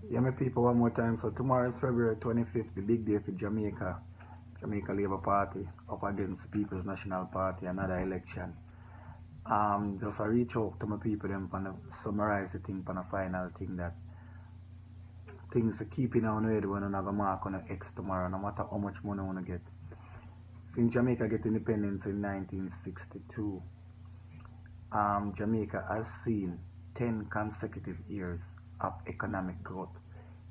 Yeah, my people, one more time. So tomorrow is February 25th, the big day for Jamaica. Jamaica Labour Party up against the People's National Party, another election. Just a reach out to my people them and summarize the thing on a final thing that things to keep in our head when I go mark on X tomorrow, no matter how much money I want to get. Since Jamaica get independence in 1962, Jamaica has seen 10 consecutive years of economic growth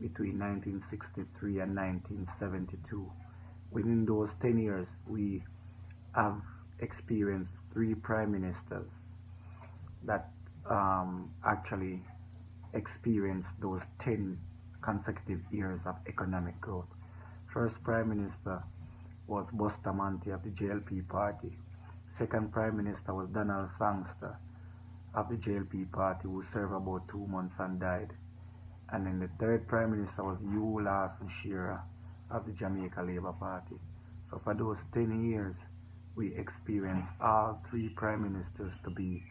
between 1963 and 1972. Within those 10 years, we have experienced three prime ministers that actually experienced those 10 consecutive years of economic growth. First prime minister was Bustamante of the JLP party. Second prime minister was Donald Sangster of the JLP party, who served about 2 months and died. And then the third prime minister was Hugh Lawson Shearer of the Jamaica Labour Party. So for those 10 years, we experienced all three prime ministers to be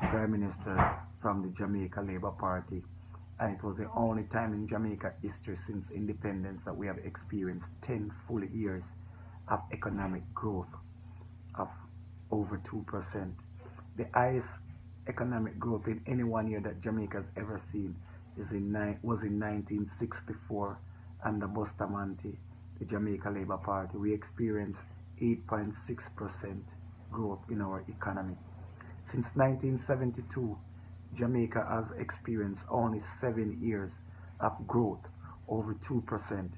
prime ministers from the Jamaica Labour Party. And it was the only time in Jamaica history since independence that we have experienced 10 full years of economic growth of over 2%. The highest economic growth in any one year that Jamaica has ever seen was in 1964 under Bustamante, the Jamaica Labour Party. We experienced 8.6% growth in our economy. Since 1972, Jamaica has experienced only 7 years of growth over 2%.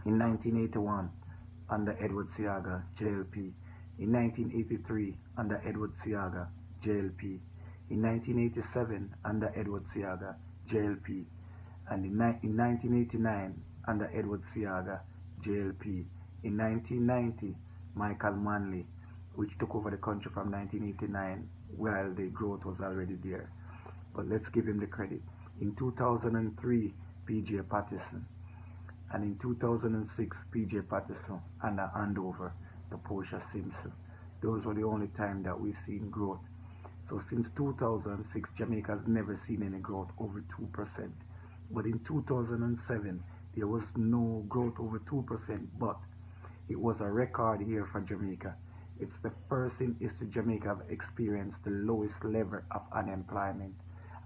In 1981, under Edward Seaga, JLP. In 1983, under Edward Seaga, JLP. In 1987, under Edward Seaga, JLP. And in 1989, under Edward Seaga, JLP. In 1990, Michael Manley, which took over the country from 1989 while the growth was already there. But let's give him the credit. In 2003, PJ Patterson. And in 2006, PJ Patterson under handover to Portia Simpson. Those were the only time that we've seen growth. So since 2006, Jamaica has never seen any growth over 2%. But in 2007, there was no growth over 2%, but it was a record year for Jamaica. It's the first in history Jamaica have experienced the lowest level of unemployment,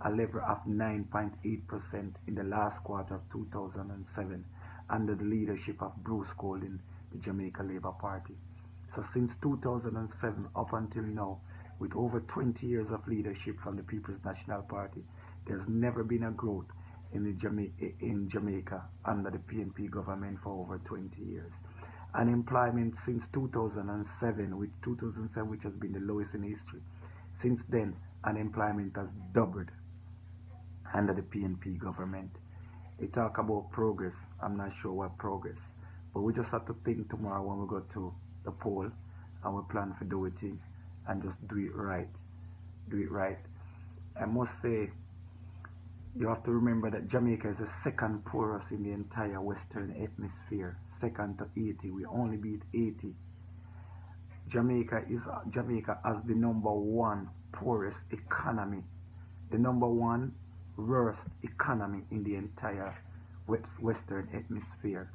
a level of 9.8% in the last quarter of 2007, under the leadership of Bruce Golding, the Jamaica Labour Party. So since 2007 up until now, with over 20 years of leadership from the People's National Party, there's never been a growth in Jamaica under the PNP government for over 20 years. Unemployment since 2007, which has been the lowest in history. Since then, unemployment has doubled under the PNP government. They talk about progress. I'm not sure what progress, but we just have to think tomorrow when we go to the poll and we plan for do it and just do it right. Do it right. I must say, you have to remember that Jamaica is the second poorest in the entire Western Hemisphere, second to Haiti. We only beat Haiti. Jamaica has the number one poorest economy, the number one worst economy in the entire Western Hemisphere.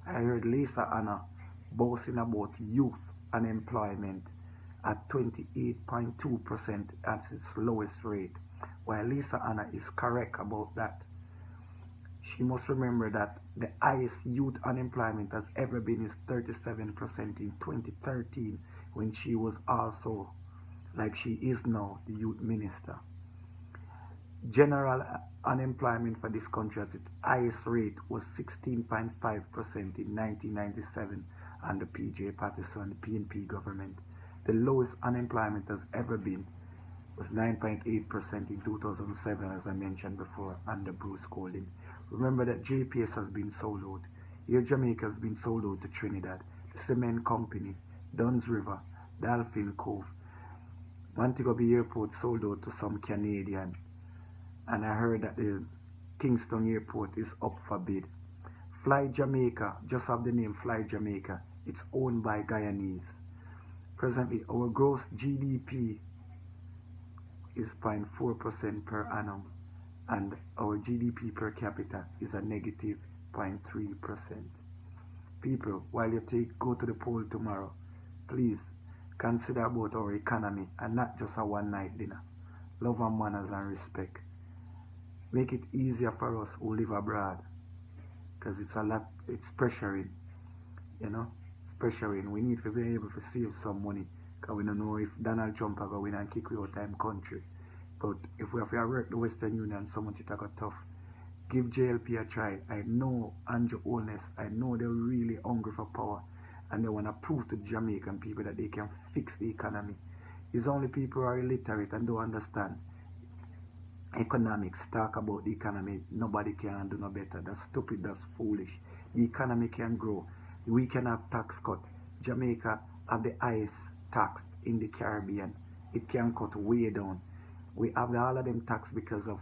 I heard Lisa Anna boasting about youth unemployment at 28.2% at its lowest rate. While Lisa Anna is correct about that, she must remember that the highest youth unemployment has ever been is 37% in 2013, when she was also, like she is now, the youth minister. General unemployment for this country at its highest rate was 16.5% in 1997 under PJ Patterson, the PNP government. The lowest unemployment has ever been was 9.8% in 2007, as I mentioned before, under Bruce Golding. Remember that JPS has been sold out. Air Jamaica has been sold out to Trinidad, the Cement Company, Duns River, Dolphin Cove. Montego Bay Airport sold out to some Canadian. And I heard that the Kingston Airport is up for bid. Fly Jamaica, just have the name Fly Jamaica. It's owned by Guyanese. Presently, our gross GDP is 0.4% per annum. and our GDP per capita is a negative 0.3%. People, while you go to the poll tomorrow, please consider about our economy and not just a one night dinner. Love and manners and respect. Make it easier for us who live abroad, because it's pressuring, you know, it's pressuring. We need to be able to save some money, because we don't know if Donald Trump are going and kick we out of time country. But if we have to work the Western Union so much, it got tough. Give JLP a try. I know Andrew Holness, I know they're really hungry for power, and they want to prove to the Jamaican people that they can fix the economy. It's only people who are illiterate and don't understand economics talk about the economy. Nobody can do no better. That's stupid. That's foolish. The economy can grow. We can have tax cut. Jamaica have the highest tax in the Caribbean. It can cut way down. We have all of them tax because of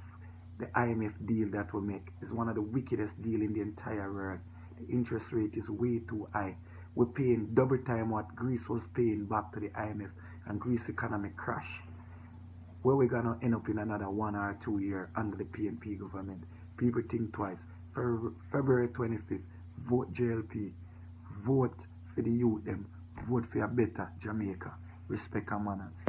the IMF deal that we make. It's one of the wickedest deal in the entire world. The interest rate is way too high. We're paying double time what Greece was paying back to the IMF, and Greece economy crash. Where we're gonna end up in another 1 or 2 years under the PNP government. People think twice. For February 25th, vote JLP. Vote for the youth them. Vote for a better Jamaica. Respect and manners.